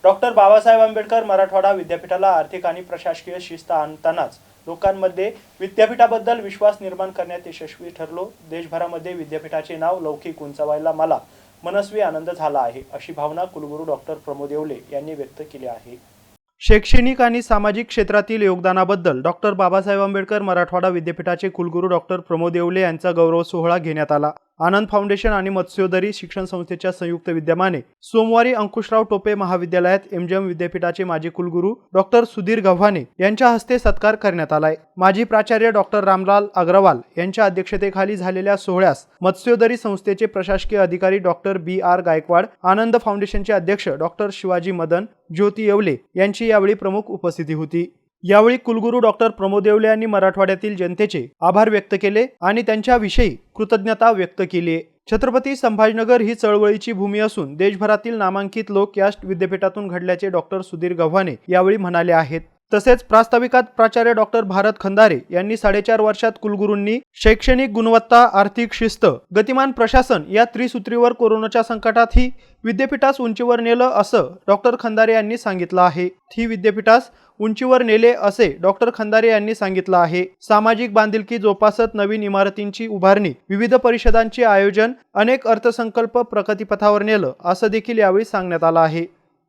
Doctor Babasaheb Ambedkar Marathwada विद्यापीठाला आर्थिक आणि प्रशासकीय शिस्त आणतानाच लोकांमध्ये विद्यापीठाबद्दल विश्वास निर्माण करण्यात यशस्वी ठरलो। देशभरामध्ये विद्यापीठाचे नाव लौकिक उंचावायला मला मनस्वी आनंद झाला आहे, अशी भावना कुलगुरू डॉक्टर प्रमोद येवले यांनी व्यक्त केली आहे। शैक्षणिक आणि सामाजिक क्षेत्रातील योगदानाबद्दल डॉक्टर बाबासाहेब आंबेडकर मराठवाडा विद्यापीठाचे कुलगुरू डॉक्टर प्रमोद येवले यांचा गौरव सोहळा घेण्यात आला। आनंद फाउंडेशन आणि मत्स्योदरी शिक्षण संस्थेच्या संयुक्त विद्यमाने सोमवारी अंकुशराव टोपे महाविद्यालयात एमजीएम विद्यापीठाचे माजी कुलगुरू डॉक्टर सुधीर गव्हाणे यांच्या हस्ते सत्कार करण्यात आलाय। माजी प्राचार्य डॉक्टर रामलाल अग्रवाल यांच्या अध्यक्षतेखाली झालेल्या सोहळ्यास मत्स्योदरी संस्थेचे प्रशासकीय अधिकारी डॉक्टर BR गायकवाड, आनंद फाउंडेशनचे अध्यक्ष डॉक्टर शिवाजी मदन ज्योती येवले यांची यावेळी प्रमुख उपस्थिती होती। यावेळी कुलगुरू डॉक्टर प्रमोद येवले यांनी मराठवाड्यातील जनतेचे आभार व्यक्त केले आणि त्यांच्याविषयी कृतज्ञता व्यक्त केली। छत्रपती संभाजीनगर ही चळवळीची भूमी असून देशभरातील नामांकित लोक या विद्यापीठातून घडल्याचे डॉक्टर सुधीर गव्हाणे यावेळी म्हणाले आहेत। तसेच प्रास्ताविकात प्राचार्य डॉक्टर भारत खंदारे यांनी 4.5 वर्षात कुलगुरूंनी शैक्षणिक गुणवत्ता, आर्थिक शिस्त, गतिमान प्रशासन या त्रिसूत्रीवर कोरोनाच्या संकटातही विद्यापीठास उंचीवर नेलं असं डॉक्टर खंदारे यांनी सांगितलं आहे। ही विद्यापीठास उंचीवर नेले असे डॉक्टर खंदारे यांनी सांगितलं आहे। सामाजिक बांधिलकी जोपासत नवीन इमारतींची उभारणी, विविध परिषदांचे आयोजन, अनेक अर्थसंकल्प प्रगतीपथावर नेलं असं देखील यावेळी सांगण्यात आलं आहे।